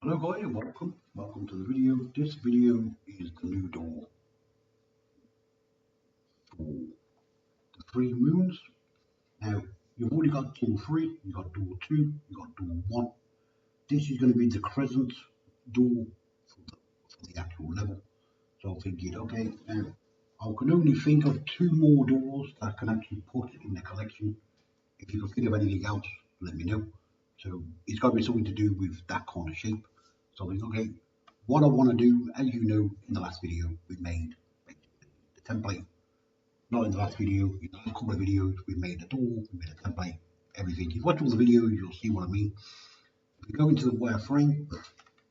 Hello guys, welcome to the video. This video is the new door for the three moons. Now you've already got door 3, you got door 2, you got door 1. This is going to be the crescent door for the actual level. So I'm thinking, okay, now I can only think of 2 more doors that I can actually put in the collection. If you can think of anything else, let me know. So it's got to be something to do with that kind of shape. So I think, okay, what I want to do, as you know, in the last video, we made the template. Not in the last video, in the last couple of videos, we made the door, we made a template, everything. If you watch all the videos, you'll see what I mean. If you go into the wireframe,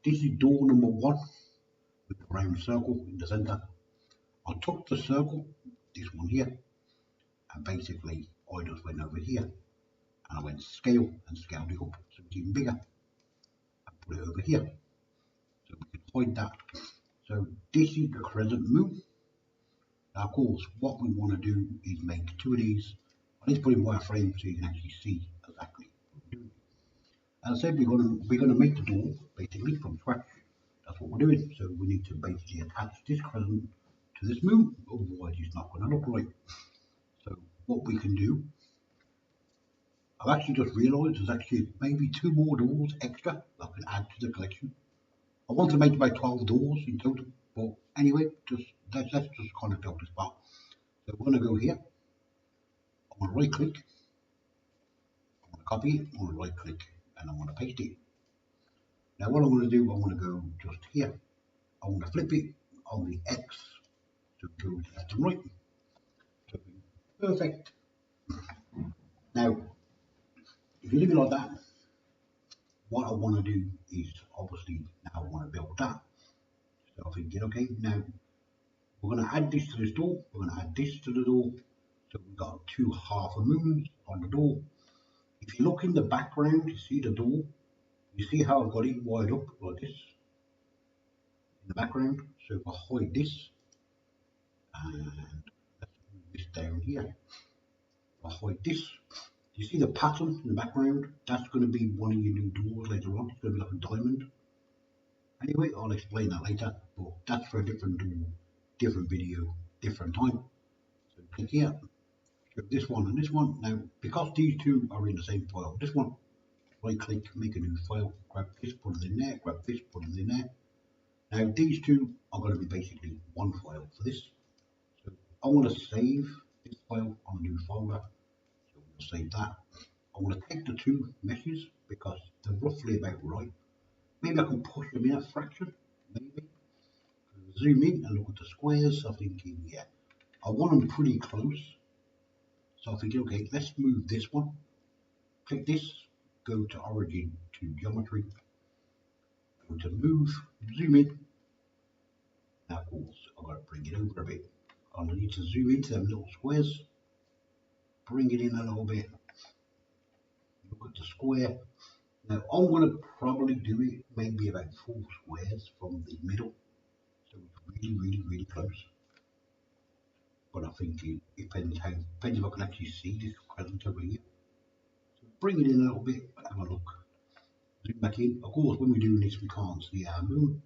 this is door number 1 with the round circle in the center. I took the circle, this one here, and basically I just went over here and I went scale and scaled it up so it's even bigger and put it over here so we can hide that. So this is the crescent moon. Now of course what we want to do is make 2 of these. I need to put in wireframe so you can actually see exactly what we're doing. As I said, we're gonna make the door basically from scratch. That's what we're doing. So we need to basically attach this crescent to this moon, otherwise it's not going to look right. So what we can do, I've actually just realised there's actually maybe 2 more doors extra that I can add to the collection. I want to make about 12 doors in total, but anyway, let's just kind of build this part. So we're going to go here. I want to right click, I want to copy it, I want to right click, and I want to paste it. Now what I'm going to do, I want to go just here. I want to flip it on the X to go left and right. So perfect. Now, if you leave it like that, what I want to do is obviously now I want to build that. So I'm thinking, okay, now we're going to add this to this door, we're going to add this to the door. So we've got 2 half a moons on the door. If you look in the background, you see the door, you see how I've got it wired up like this in the background. So if I hide this and let's move this down here, if I hide this, you see the pattern in the background? That's going to be one of your new doors later on. It's going to be like a diamond. Anyway, I'll explain that later, but that's for a different door, different video, different time. So click here, this one and this one. Now, because these 2 are in the same file, this one, right click, make a new file, grab this, put it in there, grab this, put it in there. Now, these 2 are going to be basically one file for this. So I want to save this file on a new folder. So we'll save that. I want to take the 2 meshes because they're roughly about right. Maybe I can push them in a fraction, maybe. Zoom in and look at the squares. I'm thinking, yeah, I want them pretty close. So I'm thinking, okay, let's move this one. Click this, go to origin to geometry, go to move, zoom in. Now, of course, I've got to bring it over a bit. I need to zoom into them little squares, bring it in a little bit, look at the square. Now, I'm going to probably do it maybe about 4 squares from the middle. So it's really close. But I think it depends if I can actually see this crescent over here. So bring it in a little bit, have a look. Zoom back in. Of course, when we're doing this, we can't see our moon.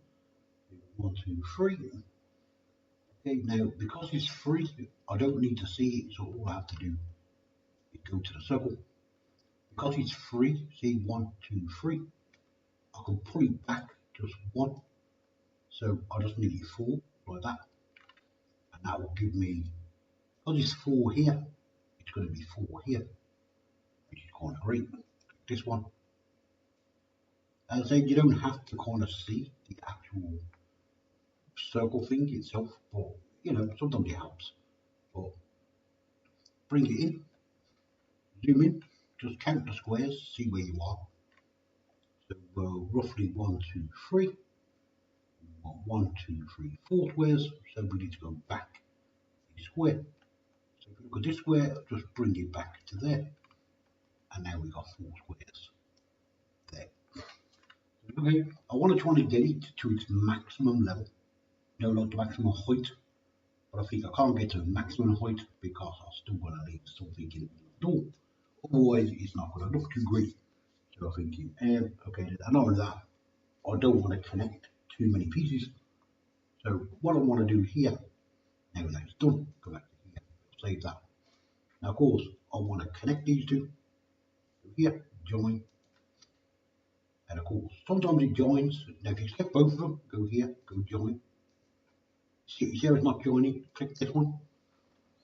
1, 2, 3. Okay, now because it's free, I don't need to see it, so all I have to do is go to the circle. Because it's free, see 1, 2, 3, I can pull it back just 1. So I just need it 4 like that. And that will give me, because it's 4 here, it's going to be 4 here, which is kind of great. This one. As I said, you don't have to kind of see the actual circle thing itself, but you know, sometimes it helps. But bring it in, zoom in, just count the squares, see where you are. So roughly 1, 2, 3. We want 1, 2, 3, 4 squares, so we need to go back a square. So if you look at this square, just bring it back to there. And now we've got 4 squares there. Okay, I want to try and get it to its maximum level. No, not the maximum height, but I think I can't get to maximum height because I'm still going to leave something in the door. Otherwise, it's not going to look too great. So I'm thinking, okay, and not only that, I don't want to connect too many pieces. So what I want to do here, now that it's done, go back to here, save that. Now of course, I want to connect these two. Go here, join, and of course, sometimes it joins. Now if you select both of them, go here, go join. See how it's not joining? Click this one.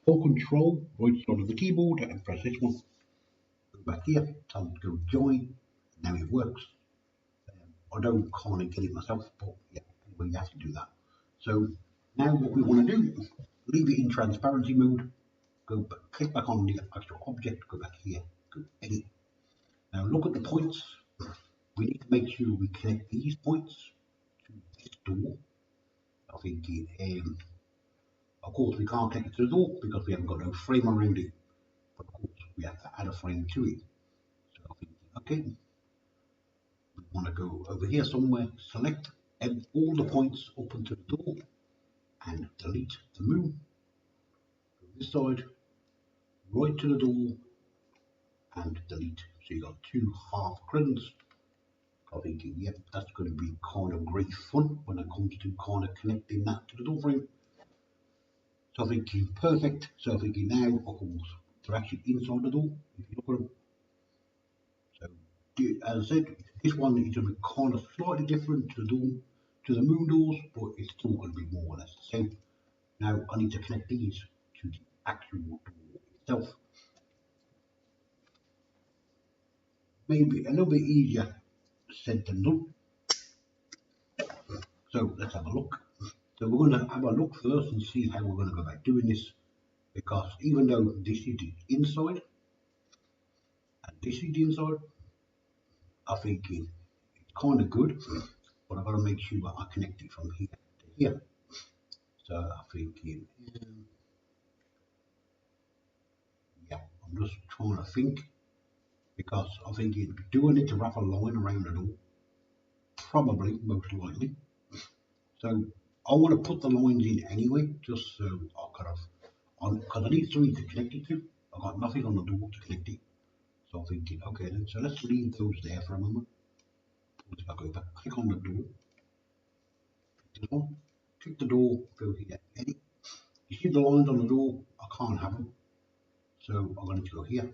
Hold Control, right side of the keyboard, and press this one. Go back here, tell it to go join. Now it works. I don't kind of get it myself, but yeah, anyway, you have to do that. So now what we want to do, leave it in transparency mode. Go back, click back on the actual object. Go back here, go edit. Now look at the points. We need to make sure we connect these points to this door. I think of course we can't connect it to the door because we haven't got no frame around it. But of course we have to add a frame to it. So I think okay, we want to go over here somewhere, select all the points up until the door and delete the moon. Go this side, right to the door and delete. So you got two half crescents. I'm thinking, yep, that's going to be kind of great fun when it comes to kind of connecting that to the door frame. So I'm thinking perfect. So I'm thinking now, of course, they're actually inside the door. If you look at them. So as I said, this one is going to be kind of slightly different to the door, to the moon doors, but it's still going to be more or less the same. Now I need to connect these to the actual door itself. Maybe a little bit easier said than done. So let's have a look. So we're going to have a look first and see how we're going to go about doing this, because even though this is the inside and this is the inside, I think it's kind of good, but I've got to make sure I connect it from here to here. So I'm thinking, yeah, I'm just trying to think, because I think do I need to wrap a line around the door? Probably, most likely. So I want to put the lines in anyway, just so I kind of, because I need something to connect it to. I've got nothing on the door to connect it. So I'm thinking, okay then, so let's leave those there for a moment. If I go back, click on the door, this one, click the door, go here, edit. You see the lines on the door, I can't have them. So I'm going to go here.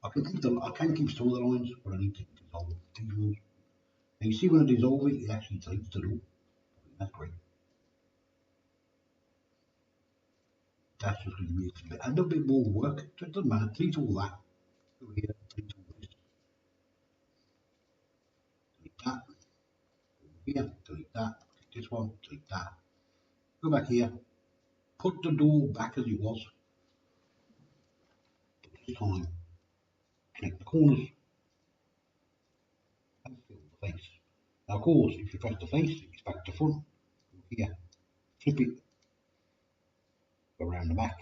I can keep some of the lines, but I need to dissolve these ones. And you see when I dissolve it, it actually deletes the door. That's great. That's just going to be a little bit more work. So it doesn't matter, delete all that. Go here, delete all this. Delete that. Go here, delete that. This one, delete that. Go back here. Put the door back as it was. This time, connect the corners and fill the face. Now, of course, if you press the face, it's back to front. Go here, flip it, go around the back,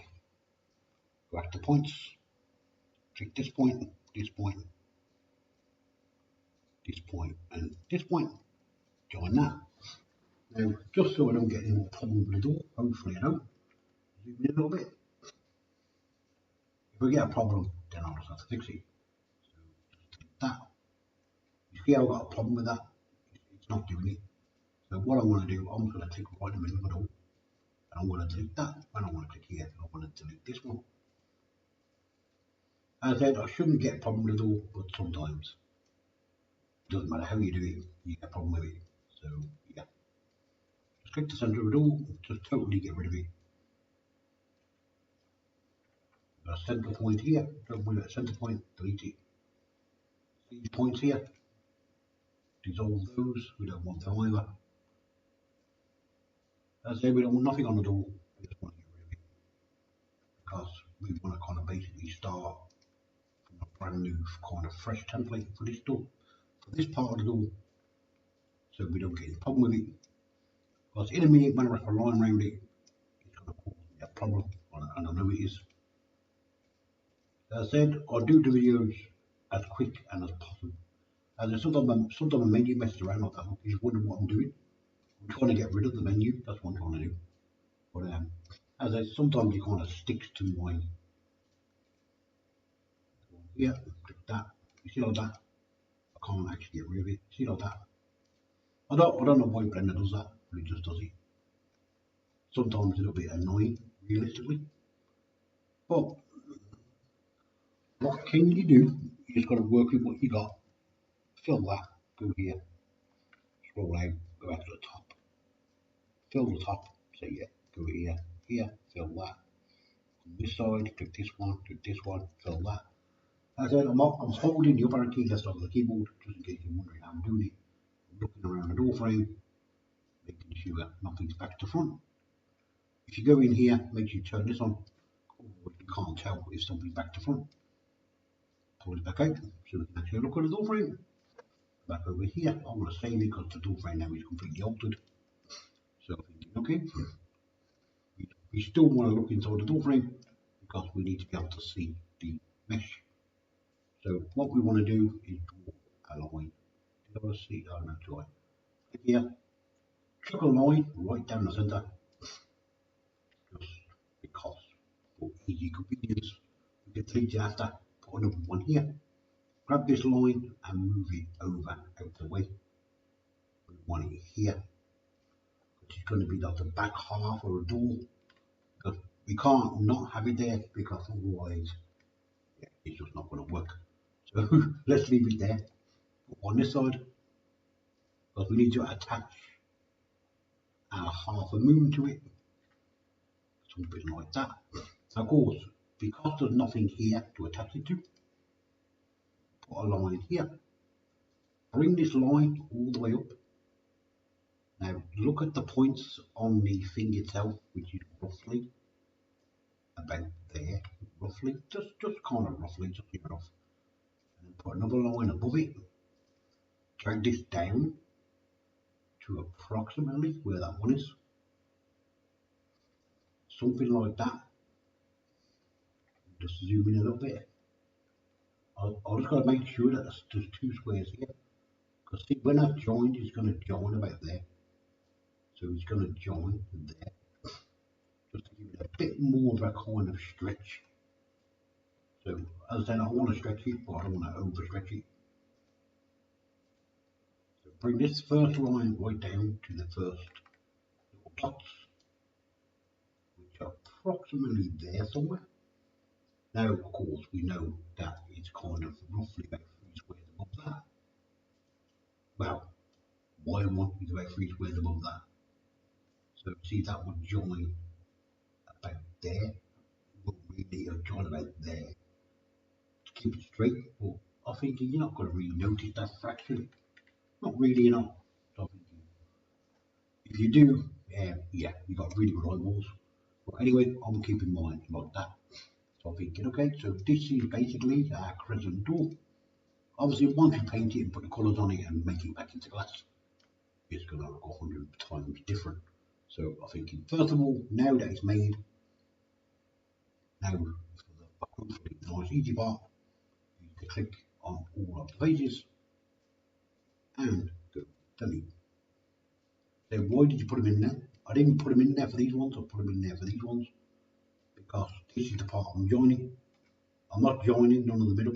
go back to points, click this point, this point, this point, and this point. Join that. Now, just so I don't get any more problems with the door, hopefully I don't, zoom in a little bit. If I get a problem, then I'll just have to fix it. So, just take that. You see how I've got a problem with that? It's not doing it. So what I'm going to do, I'm just going to click right in the middle of it all. And I'm going to delete that. And I'm going to click here. And I'm going to delete this one. As I said, I shouldn't get a problem with the door, but sometimes it doesn't matter how you do it, you get a problem with it. So yeah, just click the center of the door, just totally get rid of it. Got a center point here, don't worry about center point, delete it. These points here, dissolve those, we don't want them either. As I say, we don't want nothing on the door, we just want to get rid of it. Because we want to kind of basically start from a brand new kind of fresh template for this door, for this part of the door, so we don't get any problem with it. Because in a minute when I wrap a line around it, it's going to cause me a problem, and I know it is. As I said, I do the videos as quick and as possible. As I sometimes a menu messes around like that, you just wonder what I'm doing. I'm trying to get rid of the menu, that's what I'm trying to do. But as I sometimes it kind of sticks to my here, click that. You see like that? I can't actually get rid of it. See like that? I don't know why Blender does that, but it just does it. Sometimes it's a little bit annoying, realistically. But what can you do? You just got to work with what you got. Fill that. Go here. Scroll out. Go out to the top. Fill the top. Say yeah. Go here. Here. Fill that. On this side, click this one. Click this one. Fill that. As I said, I'm holding the upper key list of the keyboard, just in case you're wondering how I'm doing it. I'm looking around the door frame, making sure nothing's back to front. If you go in here, make sure you turn this on. You can't tell if something's back to front. Pull it back out so we can actually look at the door frame. Back over here, I'm going to save it because the door frame now is completely altered. So okay, we still want to look inside the door frame because we need to be able to see the mesh. So what we want to do is draw a line. Did I see? Oh no, joy. Here, chuck a line right down the centre, just because for easy convenience, we can delete it after, put another one here. Grab this line and move it over out of the way. We want it here, which is going to be like the back half of a door. Because we can't not have it there because otherwise, yeah, it's just not going to work. So let's leave it there. On this side, because we need to attach our half a moon to it, something like that. Of course, because there's nothing here to attach it to, put a line here. Bring this line all the way up. Now look at the points on the thing itself, which is roughly about there, roughly, just kind of roughly, just enough. And then put another line above it. Drag this down to approximately where that one is. Something like that. Just zoom in a little bit. I'll just got to make sure that there's two squares here. Because see, when I've joined, it's going to join about there. So it's going to join there. Just to give it a bit more of a kind of stretch. So as I said, I want to stretch it, but I don't want to overstretch it. So bring this first line right down to the first little dots, which are approximately there somewhere. Now, of course, we know that it's kind of roughly about 3 squares above that. Well, y1 is about 3 squares above that. So see, that would join about there. It wouldn't really join about there to keep it straight, but I think you're not going to really notice that fraction. Not really, you know. So if you do, yeah, you got really good eyeballs. But anyway, I'm keeping mine like that. So I'm thinking, okay, so this is basically a crescent door. Obviously, once you paint it and put the colours on it and make it back into glass, it's going to look 100 times different. So I'm thinking, first of all, now that it's made, now for hopefully the nice easy part, you can click on all of the pages and go delete. Then why did you put them in there? I didn't put them in there for these ones, I put them in there for these ones because this is the part I'm joining. I'm not joining none of the middle.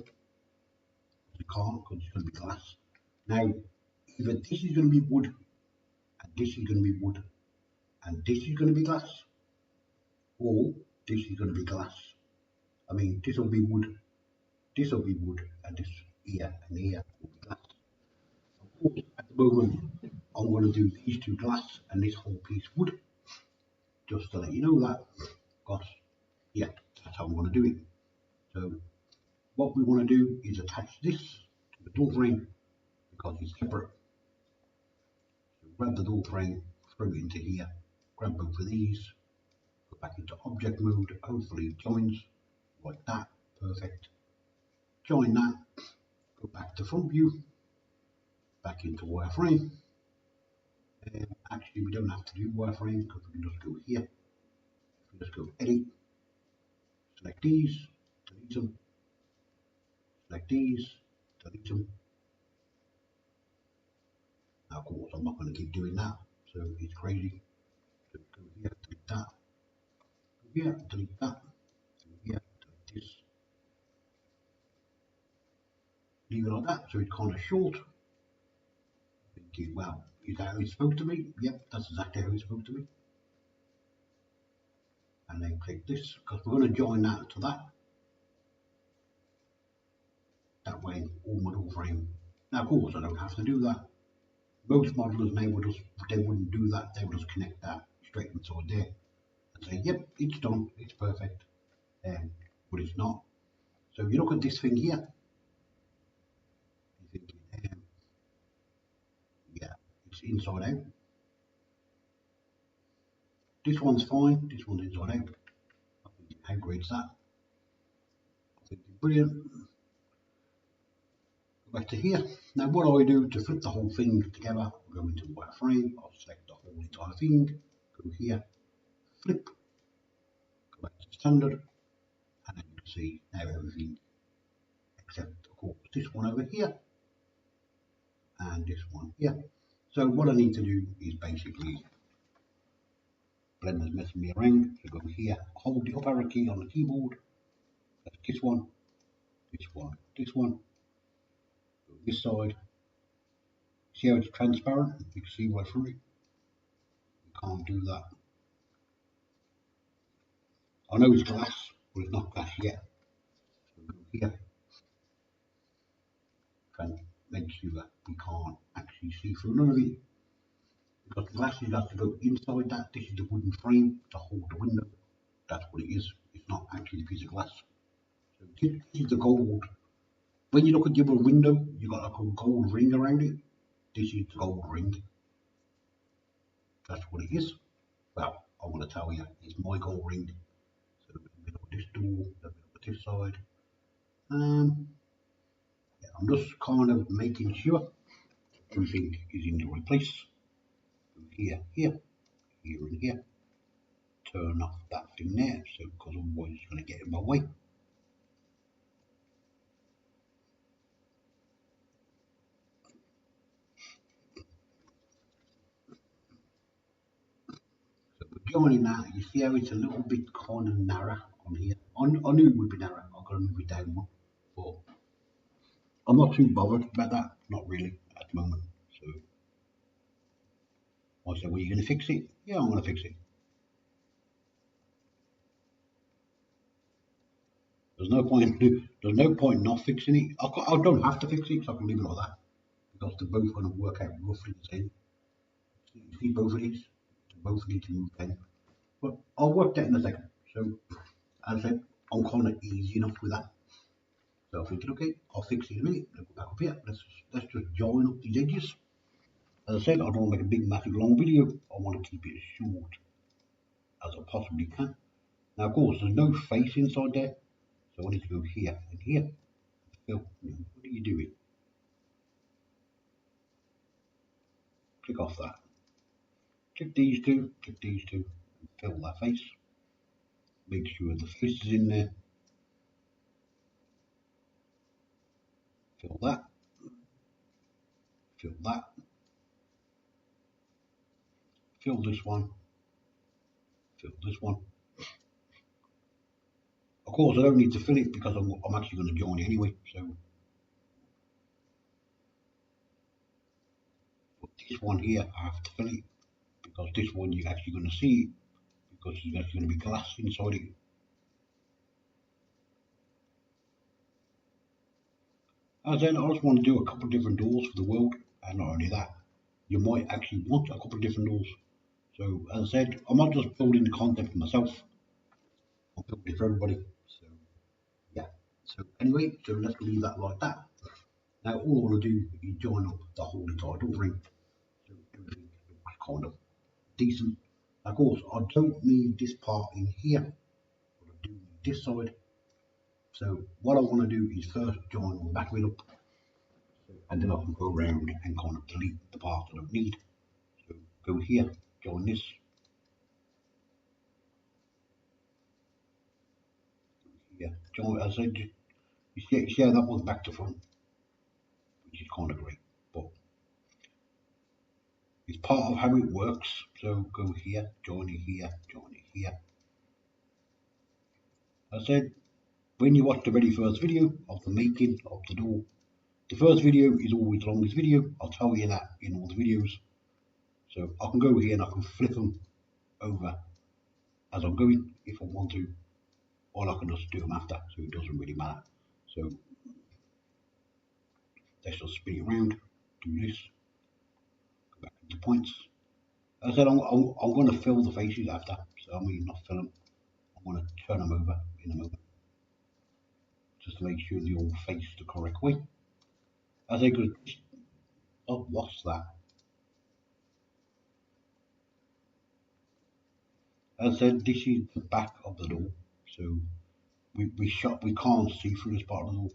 You can't because it's going to be glass. Now, either this is going to be wood, and this is going to be wood, and this is going to be glass, or this is going to be glass. I mean, this will be wood, and this here and here will be glass. Of course, at the moment, I'm going to do these two glass and this whole piece wood, just to let you know that, because, yeah, that's how I'm going to do it. So, what we want to do is attach this to the door frame, because it's separate. So grab the door frame, throw it into here, grab both of these, go back into object mode, hopefully it joins, like that, perfect. Join that, go back to front view, back into wireframe. Actually, we don't have to do wireframe because we can just go here. We just go edit, select these, delete them, select these, delete them. Now, of course, I'm not going to keep doing that, so it's crazy. So go here, delete that, go here, delete that, go here, delete this. Leave it like that, so it's kind of short. Thinking, well, Is that how it's supposed to be? Yep, that's exactly how it's supposed to be. And then click this, because we're going to join that to that. That way, all my door frame. Now, of course, I don't have to do that. Most modelers now would just, they wouldn't do that. They would just connect that straight inside there and say, yep, it's done, it's perfect. But it's not. So if you look at this thing here, you think, yeah, it's inside out. This one's fine, this one's inside out. I think how great's that? I think it's brilliant. Go back to here. Now what I do to flip the whole thing together, I'll go into wireframe, I'll select the whole entire thing, go here, flip, go back to standard, and then you can see now everything except of course this one over here and this one here. So what I need to do is basically, Blender's messing me around, so go here, hold the up arrow key on the keyboard, that's this one, this one, this one, go this side. See how it's transparent? You can see right through it. You can't do that. I know it's glass, but it's not glass yet. So go here, and make sure that we can't actually see through none of it. Because the glasses have to go inside that. This is the wooden frame to hold the window. That's what it is. It's not actually a piece of glass. So this is the gold. When you look at the other window, you got like a gold ring around it. This is the gold ring. That's what it is. Well, I want to tell you, it's my gold ring. So the middle of this door, the middle of this side. Yeah, I'm just kind of making sure everything is in the right place. Here, here, here, and here. Turn off that thing there, so because otherwise it's going to get in my way. So we're joining that. You see how it's a little bit kind of narrow on here. I knew it would be narrow. I've got to move it down more, but I'm not too bothered about that. Not really at the moment. So I said, well, you're going to fix it? Yeah, I'm going to fix it. There's no point. There's no point not fixing it. I don't have to fix it, so I can leave it like that because they're both going to work out roughly the same. You see both of these? They both need to move down. But I'll work that in a second. So as I said, I'm kind of easy enough with that. So I'm thinking, okay, I'll fix it in a minute. Go back up here. Let's just join up these edges. As I said, I don't want to make a big, massive, long video. I want to keep it as short as I possibly can. Now, of course, there's no face inside there, so I need to go here and here. Phil, what are you doing? Click off that. Click these two, and fill that face. Make sure the face is in there. Fill that. Fill that. Fill this one. Fill this one. Of course, I don't need to fill it because I'm actually going to join it anyway. So, but this one here, I have to fill it because this one you're actually going to see it because there's actually going to be glass inside it. As then, I just want to do a couple of different doors for the world, and not only that, you might actually want a couple of different doors. So, as I said, I'm not just building the content for myself, I'm building it for everybody. So, yeah. So, anyway, so let's leave that like that. Now, all I want to do is join up the whole entire door frame. So, everything looks kind of decent. Of course, I don't need this part in here, but I do need this side. So, what I want to do is first join the back of it up. And then I can go around and kind of delete the parts I don't need. So go here, join this, here, join, as I said, you see how that one's back to front, which is kind of great, but it's part of how it works. So go here, join it here, join it here. As I said, when you watch the very first video of the making of the door, the first video is always the longest video. I'll tell you that in all the videos. So I can go here and I can flip them over as I'm going if I want to, or I can just do them after, so it doesn't really matter. So let's just spin it around, do this, go back into points. As I said, I'm going to fill the faces after, so I mean not fill them, I'm going to turn them over in a moment, just to make sure they all face the correct way. As I go, oh, what's that? As I said, this is the back of the door, so we can't see through this part of the door.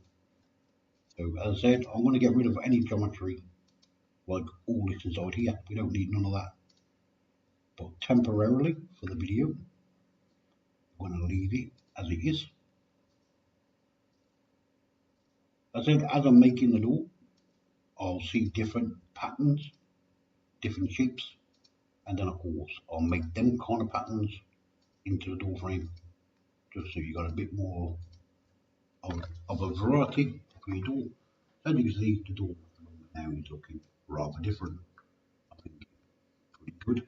So as I said, I'm going to get rid of any geometry, like all this inside here. We don't need none of that. But temporarily, for the video, I'm going to leave it as it is. As I said, as I'm making the door, I'll see different patterns, different shapes, and then of course I'll make them kind of patterns into the door frame, just so you got a bit more of a variety for your door. As you can see, the door now is looking rather different. I think pretty good.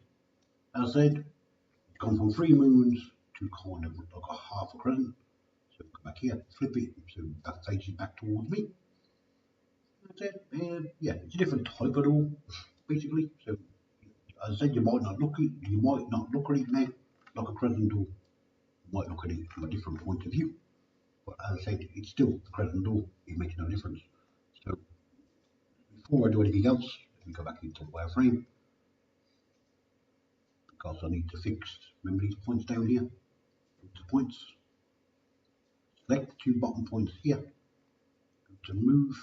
As I said, it's gone from 3 moons to kind of like a half a crescent. So go back here, flip it so that faces back towards me. That's it. And yeah, it's a different type of door, basically. So as I said, you might not look at it now like a crescent door. You might look at it from a different point of view. But as I said, it's still the crescent door. It makes no difference. So before I do anything else, let me go back into the wireframe, because I need to fix, remember these points down here? Go to points, select the 2 bottom points here, go to move,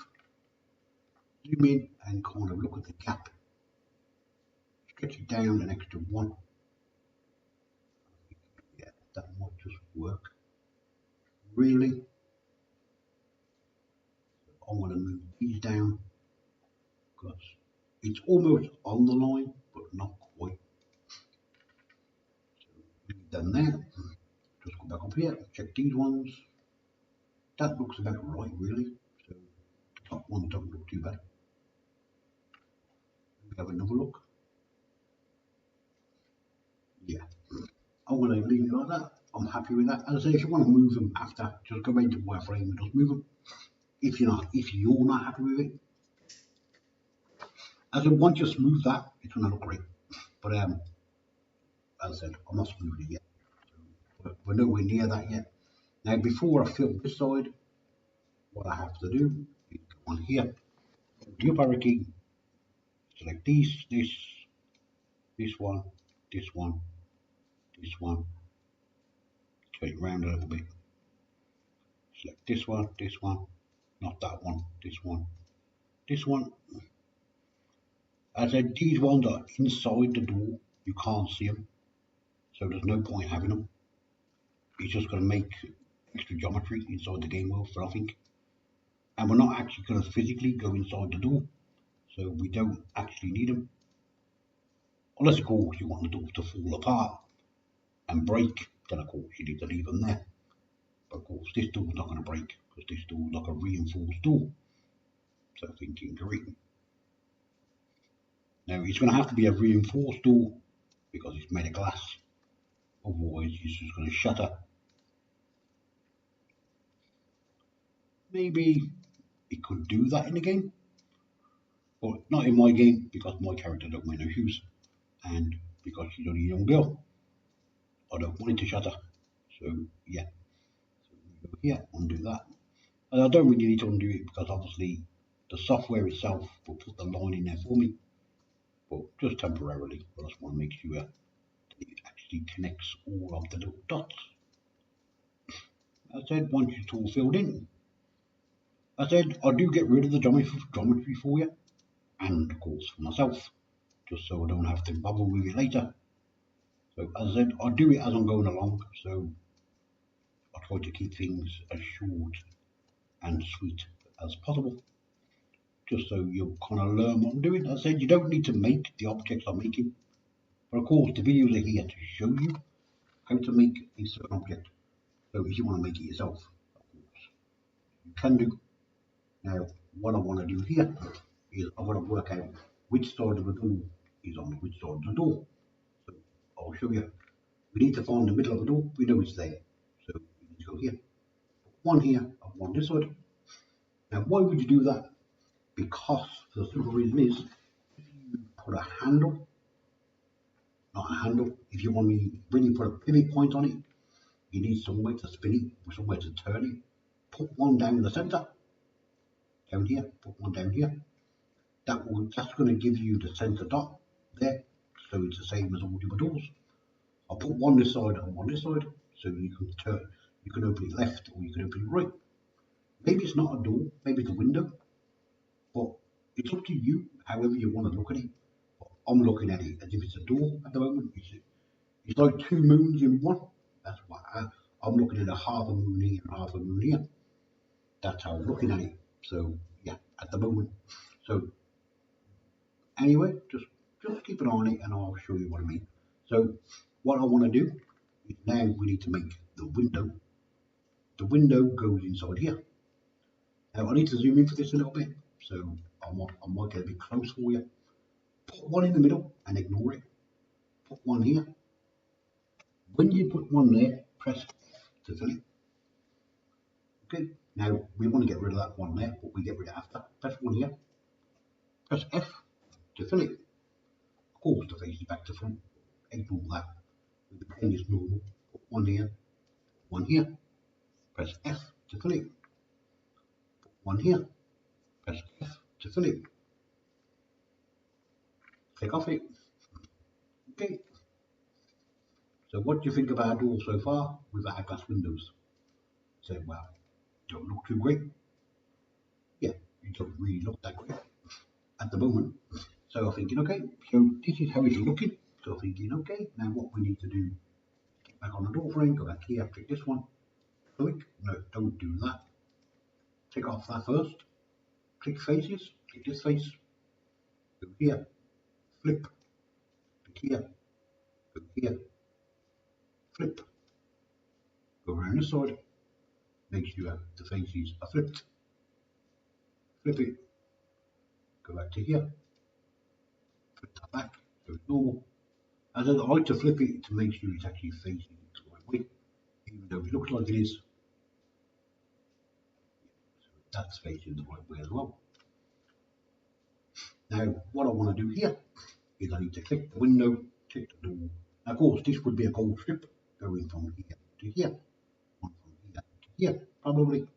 zoom in and kind of look at the gap. Stretch it down an extra 1. Yeah, that might just work. Really, I'm going to move these down because it's almost on the line, but not quite. So leave them there. Just go back up here, check these ones. That looks about right, really. So the top ones don't look too bad. We have another look. Yeah, I'm going to leave it like that. I'm happy with that. As I say, if you want to move them after, just go into wireframe and just move them. If you're not happy with it, as I once you smooth that, it's going to look great. But as I said, I'm not smoothing it yet. So we're nowhere near that yet. Now, before I fill this side, what I have to do is go on here, the up arrow key, select this one, this one, this one, turn it around a little bit. Select this one, not that one, this one, this one. As I said, these ones are inside the door, you can't see them, so there's no point having them. It's just going to make extra geometry inside the game world for nothing. And we're not actually going to physically go inside the door, so we don't actually need them. Unless of course you want the door to fall apart and break, then of course you need to leave them there. But of course this door's not going to break, because this door's like a reinforced door. So thinking green. Now it's going to have to be a reinforced door, because it's made of glass. Otherwise it's just going to shatter. Maybe it could do that in the game, but not in my game, because my character don't wear no shoes, and because she's only a young girl, I don't want it to shatter. So yeah, so we go here, undo that. And I don't really need to undo it, because obviously the software itself will put the line in there for me, but just temporarily. I just want to make sure that it actually connects all of the little dots. As I said, once it's all filled in, I said I do get rid of the geometry for you, and of course for myself, just so I don't have to bother with it later. So as I said, I do it as I'm going along, so I try to keep things as short and sweet as possible, just so you kind of learn what I'm doing. As I said, you don't need to make the objects I'm making, but of course the videos are here to show you how to make a certain object. So if you want to make it yourself, of course, you can do. Now, what I want to do here is I want to work out which side of the door is on which side of the door. So I'll show you. We need to find the middle of the door. We know it's there. So we need to go here. One here and one this side. Now why would you do that? Because the simple reason is if you put a handle, not a handle, if you want me when you put a pivot point on it, you need somewhere to spin it, somewhere to turn it. Put one down in the center, down here, put one down here. That's going to give you the center dot there, so it's the same as all the other doors. I'll put one this side and one this side, so you can turn, you can open it left or you can open it right. Maybe it's not a door, maybe it's a window, but it's up to you, however you want to look at it. But I'm looking at it as if it's a door at the moment. It's like two moons in one. That's why I'm looking at a half a moon here and half a moon here. That's how I'm looking at it. So yeah, at the moment. So anyway, just keep an eye on it and I'll show you what I mean. So what I want to do is now we need to make the window. The window goes inside here. Now I need to zoom in for this a little bit. So I might get a bit close for you. Put one in the middle and ignore it. Put one here. When you put one there, press F to fill it. Okay, now we want to get rid of that one there, but we get rid of it after. Press one here. Press F to fill it. Of course, the face is back to front. Ignore that. With the pen is normal. Put one here, one here. Press F to fill it. Put one here. Press F to fill it. Click off it. Okay. So what do you think of our door so far with our glass windows? Say, well, don't look too great. Yeah, it don't really look that great at the moment. So I'm thinking, okay, so this is how it's looking. So I'm thinking, okay, now what we need to do, get back on the door frame, go back here, click this one, click, no, don't do that. Click off that first, click faces, click this face, go here, flip, click here, go here, flip, go around this side, make sure the faces are flipped, flip it, go back to here, flip that back, so it's normal. As I like to flip it to make sure it's actually facing the right way, even though it looks like it is. So that's facing the right way as well. Now, what I want to do here is I need to click the window, click the door. Now, of course, this would be a gold strip going from here to here, one from here to here, probably.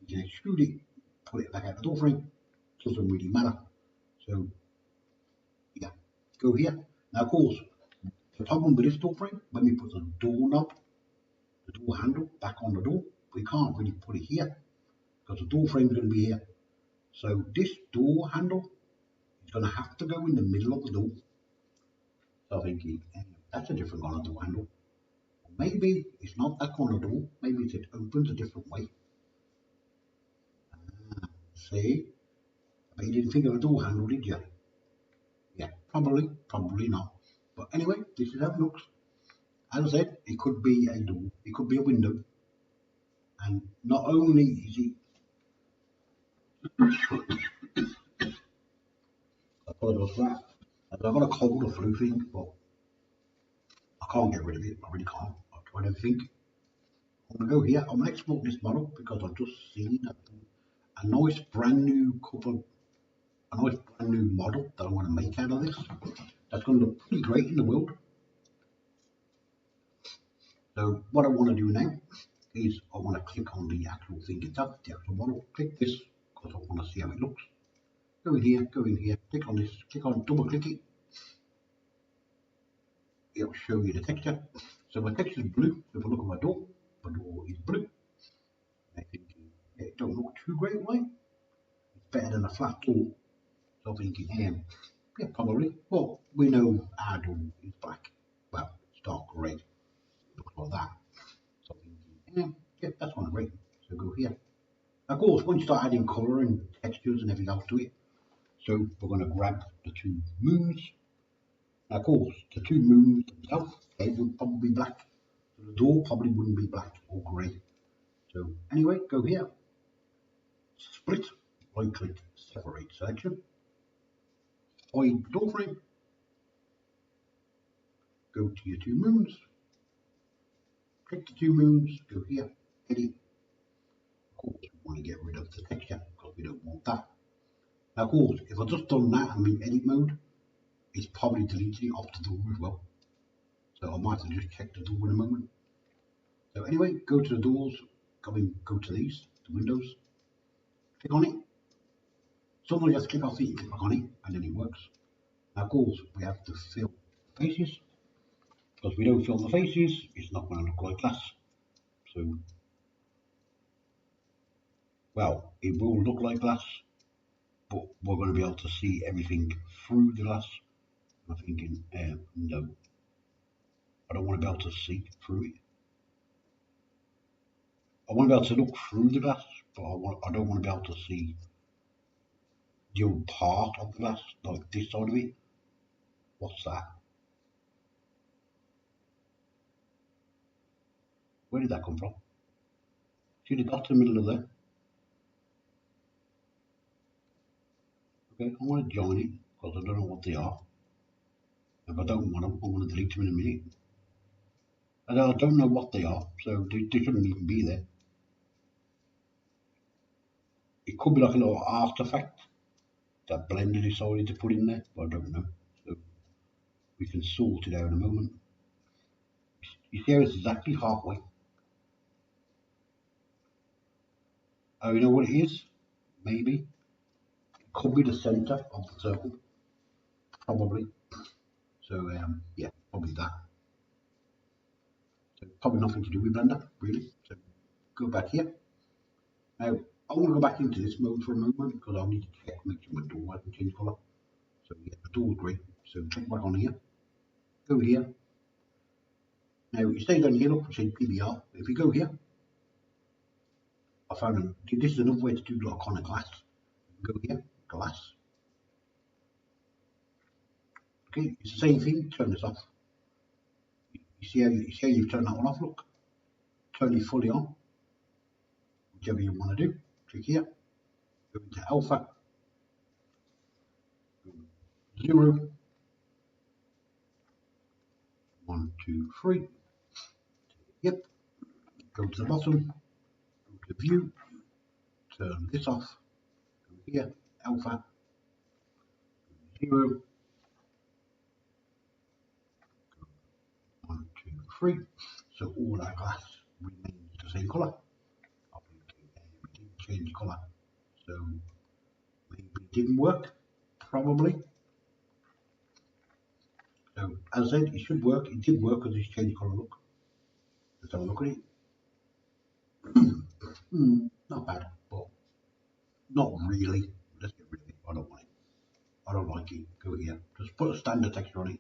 You can extrude it, put it back out the door frame, doesn't really matter. So, yeah, go here. Now, of course, the problem with this door frame, when we put the door knob, the door handle back on the door, we can't really put it here because the door frame is going to be here. So this door handle is going to have to go in the middle of the door. So I'm thinking, that's a different kind of door handle. Maybe it's not that kind of door. Maybe it opens a different way. See? But you didn't think of a door handle, did you? Yeah, probably not. But anyway, this is how it looks. As I said, it could be a door, it could be a window. And not only is it, I apologize for that. I've got a cold or flu thing, but I can't get rid of it. I really can't. I've tried everything. I'm gonna go here. I'm gonna export this model because I've just seen a nice brand new a nice brand new model that I want to make out of this. That's going to look pretty great in the world. So what I want to do now is I want to click on the actual thing itself, the actual model. Click this because I want to see how it looks. Go in here, click on this, click on double click it. It'll show you the texture. So my texture is blue. So if I look at my door is blue. I think it don't look too great, right? It's better than a flat door. So I'm thinking, yeah, probably. Well, we know our door is black. Well, it's dark grey. It looks like that. So I'm thinking, yeah, that's one great. So go here. Of course, once you start adding colour and textures and everything else to it, so we're going to grab the two moons. Now, of course, the two moons themselves, they would probably be black. So the door probably wouldn't be black or grey. So anyway, go here, split, right click, separate selection, hide door frame, go to your 2 moons, click the 2 moons, go here, edit. Of course, we want to get rid of the texture because we don't want that. Now, of course, if I've just done that, I'm in edit mode, it's probably deleted it off the door as well. So I might have to just check the door in a moment. So anyway, go to the doors, go to these, the windows, click on it. Sometimes you have to click off it and click on it, and then it works. Now, of course, we have to fill faces, because if we don't fill the faces, it's not going to look like glass. So, well, it will look like glass, but we're going to be able to see everything through the glass. I'm thinking, no, I don't want to be able to see through it. I want to be able to look through the glass, but I don't want to be able to see the old part of the glass, like this side of it. What's that? Where did that come from? See the dot in the middle of there? Okay, I'm going to join it because I don't know what they are. If I don't want them, I'm going to delete them in a minute. And I don't know what they are, so they shouldn't even be there. It could be like a little artifact that Blender decided to put in there, but I don't know. So we can sort it out in a moment. You see how it's exactly halfway. Oh, you know what it is? Maybe. It could be the center of the circle. Probably. So, yeah, probably that. So, probably nothing to do with Blender, really. So, go back here. Now, I want to go back into this mode for a moment because I need to check, make sure my door hasn't changed colour. So, yeah, the door's great. So, click back on here. Go here. Now, it stays on here, look, it says PBR. If you go here, I found this is another way to do like on a glass. Go here, glass. Okay, it's the same thing. Turn this off. You see how you've turned that one off. Look, turn it fully on. Whichever you want to do. Click here. Go into alpha. 0. 1, 2, 3. Yep. Go to the bottom. Go to view. Turn this off. Go here. Alpha. 0. 1, 2, 3. So all our glass remains the same colour. We didn't change colour. So maybe it didn't work. Probably. So as I said, it should work. It did work because it's changed colour. Look. Let's have a look at it. Not bad, but not really. Let's get rid of it. I don't want it. I don't like it. Go here. Just put a standard texture on it.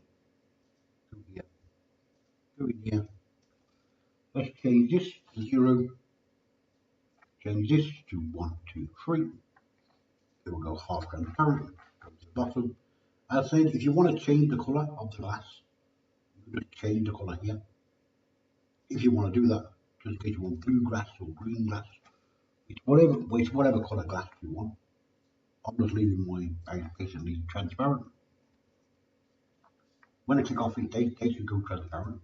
Go here. Go in here. Let's change this to 0. Change this to 1, 2, 3. It will go half transparent. Go to the bottom. As I said, if you want to change the colour of the glass, you can just change the colour here. If you want to do that, just in case you want blue glass or green glass. It's whatever colour glass you want. I'm just leaving mine basically transparent. When I click off it, they should go transparent.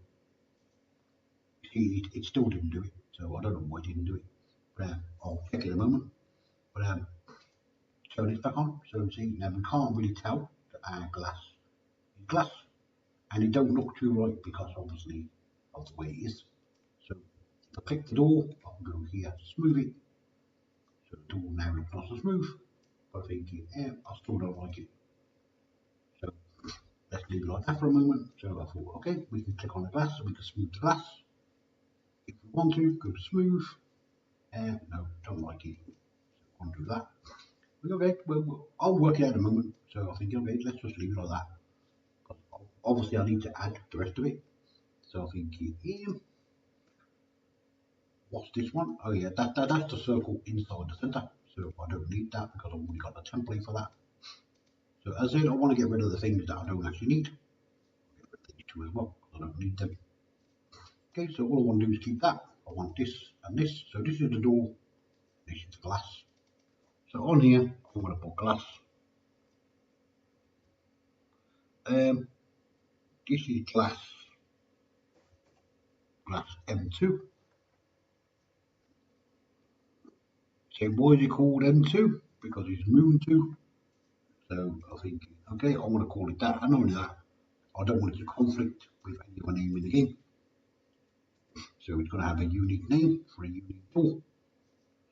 See, it still didn't do it, so I don't know why it didn't do it. But I'll check in a moment. But turn this back on. So see, now we can't really tell that glass is glass, and it don't look too right because obviously of the way it is. So if I click the door, I can go here, smooth it. So the door now looks nice and smooth. But I think, I still don't like it. So let's leave it like that for a moment. So I thought, okay, we can click on the glass so we can smooth the glass. If we want to, go to smooth. No, don't like it. So undo that. Okay, well, I'll work it out in a moment. So I think, okay, let's just leave it like that. Obviously, I need to add the rest of it. So I think here. What's this one? Oh yeah, that's the circle inside the center. So I don't need that because I've already got the template for that. So as I said, I want to get rid of the things that I don't actually need. Get rid of these two as well because I don't need them. Okay, so all I want to do is keep that. I want this and this. So this is the door. This is the glass. So on here, I'm going to put glass. This is glass. glass M2. So why is it called M2? Because it's Moon 2. So I think, okay, I want to call it that. And not only that, I don't want it to conflict with any other name in the game. So it's going to have a unique name for a unique door.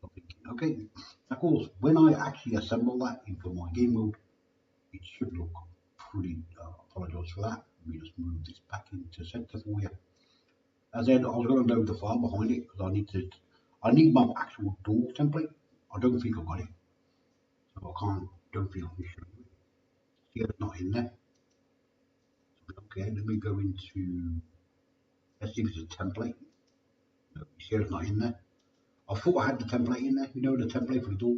So I'm thinking, okay, of course, when I actually assemble that into my game mode, it should look pretty, apologise for that. Let me just move this back into center for you. As I said, I was going to load the file behind it because I need my actual door template. I don't think I've got it. So don't think I can show you it. See, it's not in there. Okay, let me go into, let's see if it's a template. No, you see, it's not in there. I thought I had the template in there. You know, the template for the door.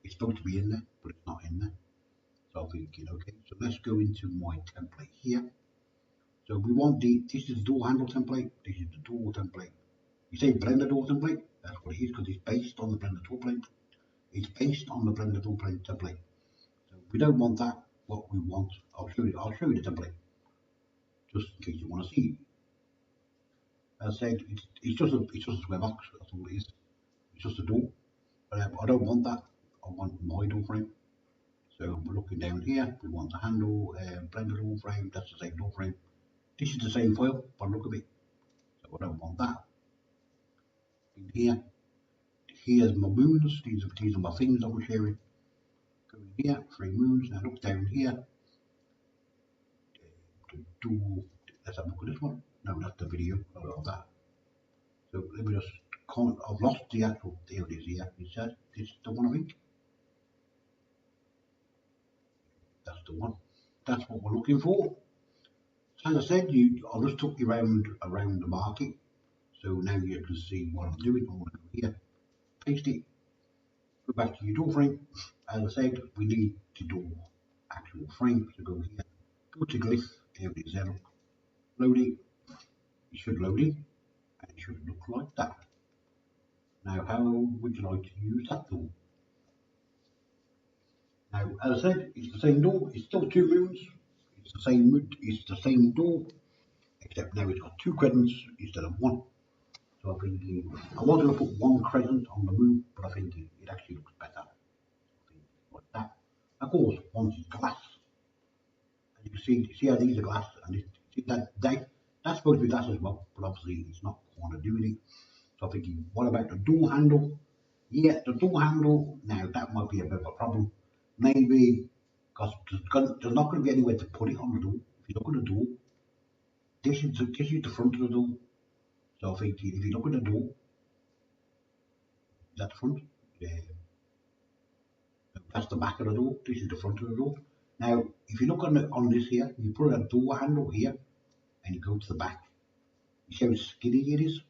It's supposed to be in there, but it's not in there. So I'm thinking, okay, so let's go into my template here. So we want this is the door handle template. This is the door template. You say Blender door template. That's what it is because it's based on the Blender door plane. It's based on the Blender door plane template. So we don't want that. What we want, I'll show you the template, just in case you want to see. As I said, it's just a square box. That's all it is. It's just a door. But I don't want that. I want my door frame. So we're looking down here. We want the handle, Blender door frame. That's the same door frame. This is the same file, but look at it. So I don't want that. In here, here's my moons. These are my things I'm sharing. Go in here, 3 moons. Now look down here. Let's have a look at this one. No, that's the video. I love that. So let me just comment. I've lost the actual. There it is here. It says this is the one, I think. That's the one. That's what we're looking for. So as I said, I just took you around the market. So now you can see what I'm doing. I'm going to go here, paste it, go back to your door frame. As I said, we need to do actual frame. So go here, go to glyph. There it is. There. Load it. It should load it, and it should look like that. Now, how would you like to use that door? Now, as I said, it's the same door. It's still 2 moons. It's the same door, except now it's got 2 crescents instead of 1. So I'm thinking, I was going to put 1 crescent on the moon, but I think it actually looks better. Like that. Of course, once it's glass, and you can see how these are glass, and see that's supposed to be glass as well, but obviously it's not going to do it. So I'm thinking, what about the door handle? Yeah, the door handle, now that might be a bit of a problem. Maybe, because there's not going to be anywhere to put it on the door. If you look at the door, this is the front of the door. So I think if you look at the door, that's the front. Yeah. That's the back of the door. This is the front of the door. Now, if you look on this here, you put a door handle here, and you go to the back. You see how skinny it is?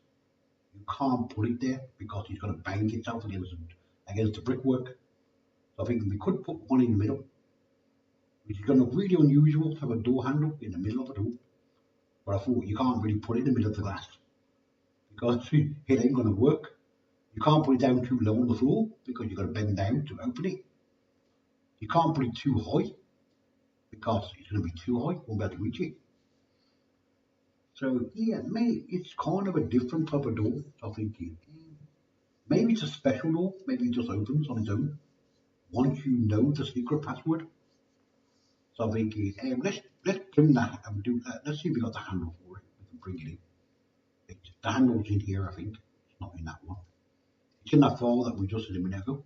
You can't put it there because it's going to bang itself against the brickwork. So I think we could put one in the middle, which is going to look really unusual to have a door handle in the middle of a door. But I thought you can't really put it in the middle of the glass because it ain't going to work. You can't put it down too low on the floor because you've got to bend down to open it. You can't put it too high because it's going to be too high. Won't be able to reach it. So yeah, maybe it's kind of a different type of door. So I think maybe it's a special door. Maybe it just opens on its own once you know the secret password. So I'm thinking, let's trim that and do that. Let's see if we got the handle for it. We can bring it in. The handle's in here, I think. It's not in that one. It's in that file that we just did a minute ago.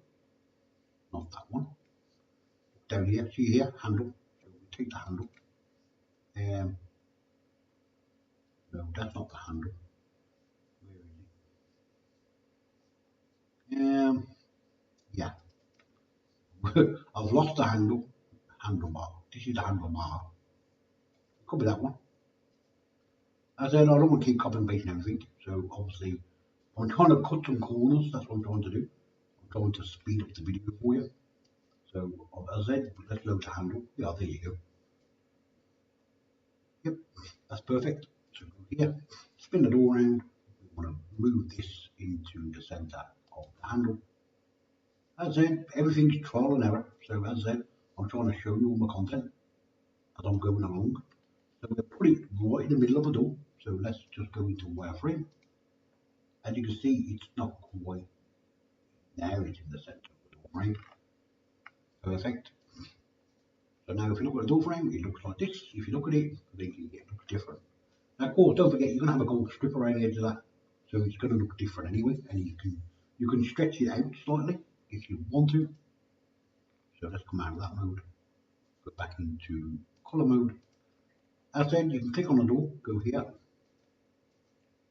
Not that one. Down here, see here, handle. So we take the handle. No, that's not the handle. Where is it? Yeah. I've lost the handlebar. This is the handlebar. Could be that one. As I said, I don't want to keep copying and pasting everything. So obviously, I'm trying to cut some corners. That's what I'm trying to do. I'm trying to speed up the video for you. So as I said, let's load the handle. Yeah, there you go. Yep, that's perfect. So go here, spin the door around. We want to move this into the center of the handle. As I said, everything's trial and error. So as I said, I'm trying to show you all my content as I'm going along. So we're going to put it right in the middle of the door. So let's just go into wireframe. As you can see, it's not quite there, it's in the center of the door frame. Perfect. So now if you look at the door frame, it looks like this. If you look at it, I think it looks different. Now of course, don't forget you're going to have a gold strip around the edge of that. So it's going to look different anyway, and you can stretch it out slightly if you want to. So let's come out of that mode, go back into color mode. As then you can click on the door, go here.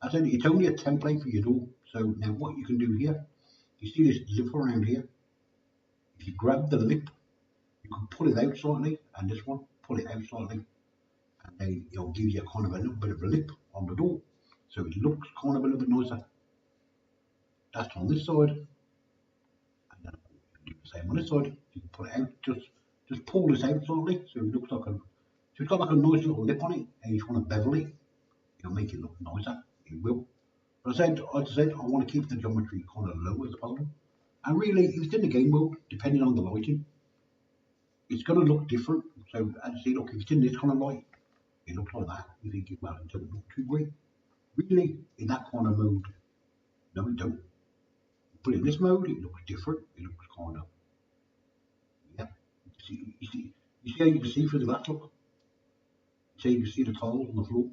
As then it's only a template for your door. So now what you can do here, you see this lip around here. If you grab the lip, you can pull it out slightly, and this one, pull it out slightly, and then it'll give you kind of a little bit of a lip on the door. So it looks kind of a little bit nicer. That's on this side, and then do the same on this side. You can pull it out, just pull this out slightly, so it looks like so it's got like a nice little lip on it, and you just want to bevel it. It'll make it look nicer. It will. But as I said, I want to keep the geometry kind of low as possible. And really, if it's in the game mode, depending on the lighting, it's going to look different. So as you see, look, if it's in this kind of light, it looks like that. You think, well, it doesn't look too great. Really, in that kind of mode, no, it don't. But in this mode, it looks different. It looks kind of, yeah. You see how you can see through the glass, look? So you can see the tiles on the floor.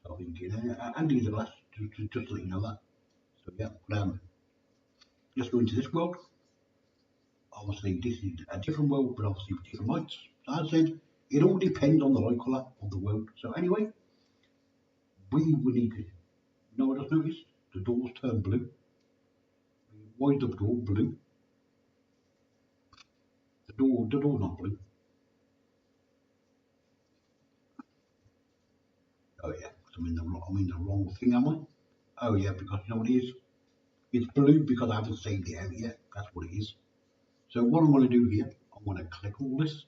So I think, and these are glass, just to let you know that. So yeah, just go into this world. Obviously, this is a different world, but obviously with different lights. So as I said, it all depends on the light colour of the world. So anyway, we will need to, you know what I just noticed? The doors turn blue. Why is the door blue? The door's not blue. Oh yeah, I'm in the wrong thing, am I? Oh yeah, because you know what it is? It's blue because I haven't saved it out yet. That's what it is. So what I'm going to do here, I'm going to click all this.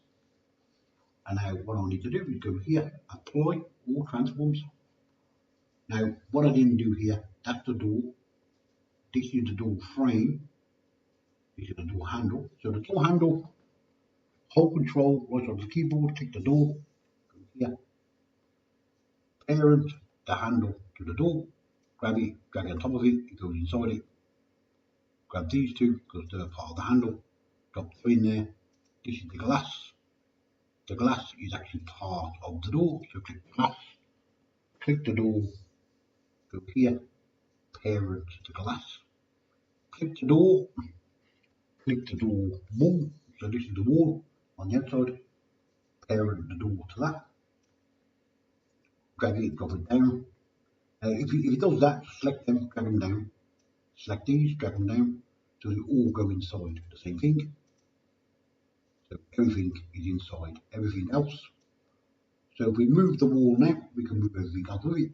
And now what I need to do is go here, apply all transforms. Now what I didn't do here, that's the door. This is the door frame. This is the door handle. So the door handle, hold control right on the keyboard, click the door, go here, parent the handle to the door, grab it, drag it on top of it, it goes inside it. Grab these two because they're part of the handle, drop them in there. This is the glass. The glass is actually part of the door. So click glass, click the door, go here, parent the glass, click the door wall. So this is the wall on the outside, parent the door to that, drag it, drop it down. If it does that, select them, drag them down, select these, drag them down, so they all go inside the same thing. So everything is inside everything else. So if we move the wall now, we can move everything else with it.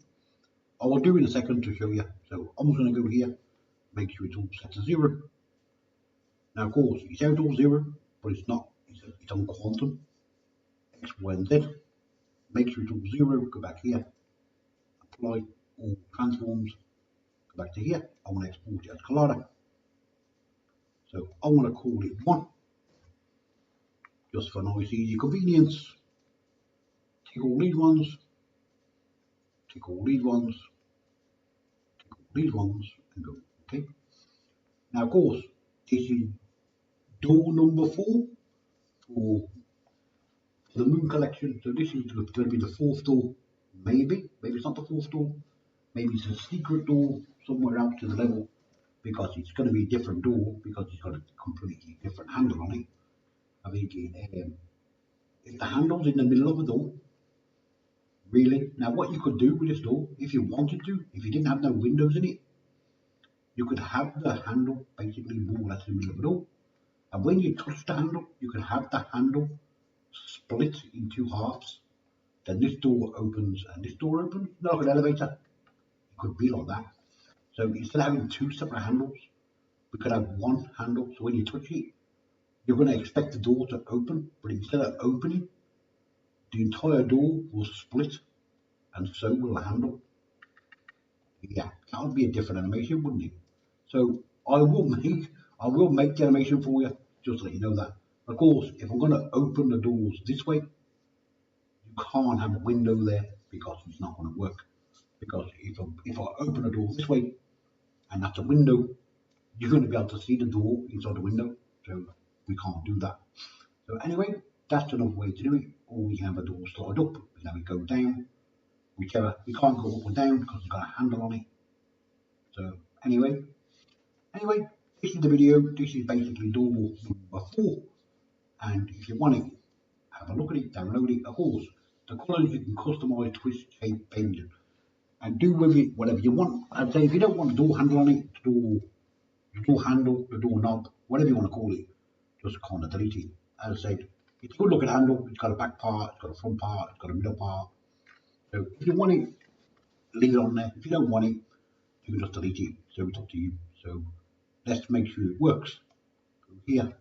I will do in a second to show you. So I'm just going to go here, make sure it's all set to 0. Now of course, it's out all 0, but it's not. It's on quantum, X, Y, and Z. Make sure it's all 0, go back here, apply all transforms, go back to here. I want to export it as Collada. So I want to call it 1, just for nice easy convenience. Tick all these ones, tick all these ones, tick all these ones, and go, okay. Now of course, this is door number 4 for the Moon Collection. So this is going to be the 4th door, maybe it's not the 4th door, maybe it's a secret door somewhere out to the level, because it's going to be a different door because it's got a completely different handle on it. I think if the handle's in the middle of the door, really, now what you could do with this door, if you wanted to, if you didn't have no windows in it, you could have the handle basically more or less in the middle of the door, and when you touch the handle, you can have the handle split in 2 halves. Then this door opens and this door opens, like an elevator. It could be like that. So instead of having 2 separate handles, we could have 1 handle. So when you touch it, you're going to expect the door to open, but instead of opening, the entire door will split, and so will the handle. Yeah, that would be a different animation, wouldn't it? So I will make the animation for you, just to let you know that. Of course, if I'm going to open the doors this way, you can't have a window there because it's not going to work. Because if I open a door this way and that's a window, you're going to be able to see the door inside the window. So we can't do that. So anyway, that's another way to do it. Or we can have a door slide up, and then we go down. Whichever, we can't go up or down because it's got a handle on it. So anyway, this is the video. This is basically door number 4. And if you want it, have a look at it, download it. Of course, the colours you can customise, twist, shape, bend, and do with it whatever you want. I'd say if you don't want the door handle on it, the door handle, the door knob, whatever you want to call it, just kind of delete it. As I said, it's a good looking handle. It's got a back part, it's got a front part, it's got a middle part. So if you want it, leave it on there. If you don't want it, you can just delete it. So it's up to you. So let's make sure it works. Go here,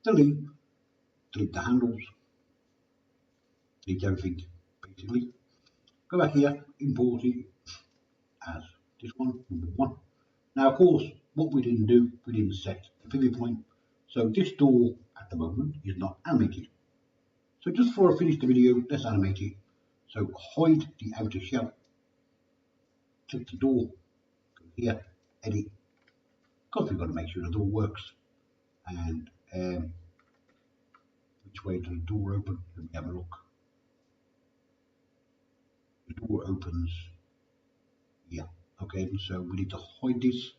delete the handles, delete everything basically. Go back here, import it as this one, number 1. Now of course, what we didn't do, we didn't set the pivot point. So this door at the moment is not animated. So just before I finish the video, let's animate it. So hide the outer shell, click the door, go here, edit, because we've got to make sure the door works. And which way does the door open? Let me have a look. The door opens, yeah, okay, so we need to hide this,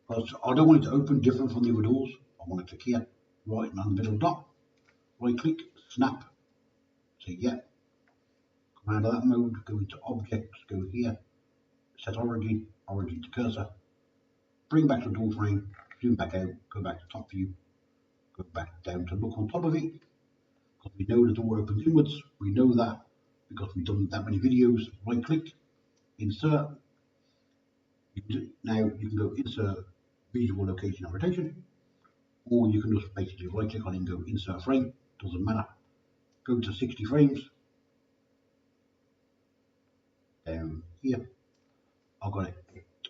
because I don't want it to open different from the other doors. I want to click here, right on the middle dot, right click, snap, say yeah, come out of that mode, go into objects, go here, set origin to cursor, bring back the door frame, zoom back out, go back to top view, go back down to look on top of it, because we know the door opens inwards, we know that because we've done that many videos. Right click, insert, now you can go insert visual location and rotation, or you can just basically right click on it and go insert frame, doesn't matter, go to 60 frames, down here, I got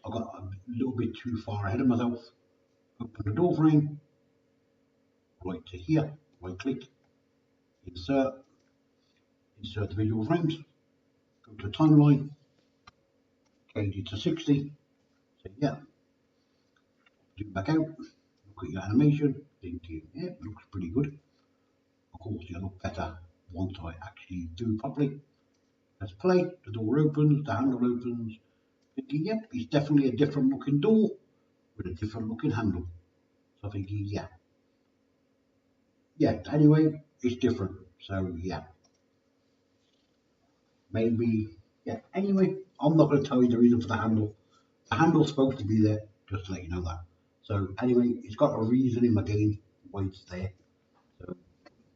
a little bit too far ahead of myself, open the door frame, right to here, right click, insert the visual frames, go to timeline, change it to 60, say yeah, zoom back out, look at your animation, thinking, yeah, it looks pretty good. Of course, it'll look better once I actually do it properly. Let's play, the door opens, the handle opens, thinking, yep, it's definitely a different looking door with a different looking handle. So thinking, yeah, anyway, it's different, so yeah. Maybe, yeah, anyway, I'm not going to tell you the reason for the handle. The handle's supposed to be there, just to let you know that. So anyway, it's got a reason in my game why it's there. So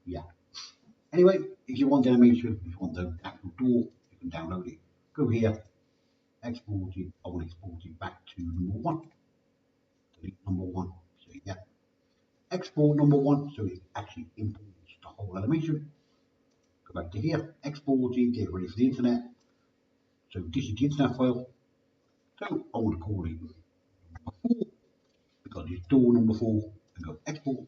yeah. Anyway, if you want the animation, if you want the actual door, you can download it. Go here, export it. I will export it back to number 1. Delete number 1. So yeah. Export number 1, so it actually imports the whole animation. Go back to here, export it, get ready for the internet. So this is the internet file. So I want to call it number 4 because it's door number 4, and go export.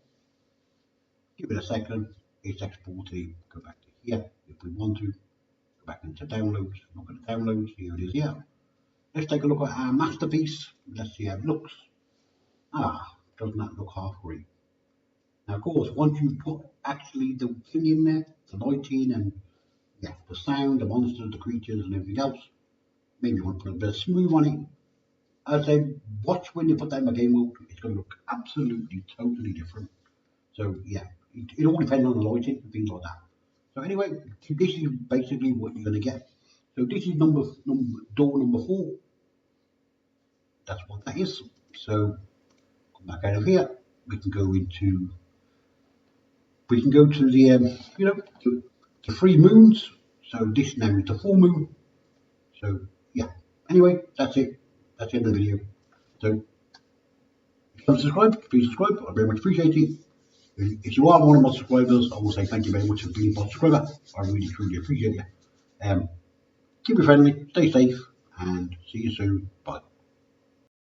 Give it a second, it's exported. Go back to here if we want to. Go back into downloads, look at the downloads, here it is here. Let's take a look at our masterpiece. Let's see how it looks. Doesn't that look half great? Now of course, once you put actually the thing in there, the lighting and yeah, the sound, the monsters, the creatures and everything else, maybe you want to put a bit of smooth on it. As I say, watch when you put that in the game mode, it's going to look absolutely totally different. So yeah, it all depends on the lighting and things like that. So anyway, this is basically what you're going to get. So this is door number 4. That's what that is. So come back out of here. We can go to the the 3 moons. So this now is the full moon. So yeah. Anyway, that's it. That's the end of the video. So if you haven't subscribed, please subscribe. I very much appreciate it. If you are one of my subscribers, I will say thank you very much for being a subscriber. I really truly appreciate you. Keep it friendly, stay safe, and see you soon. Bye.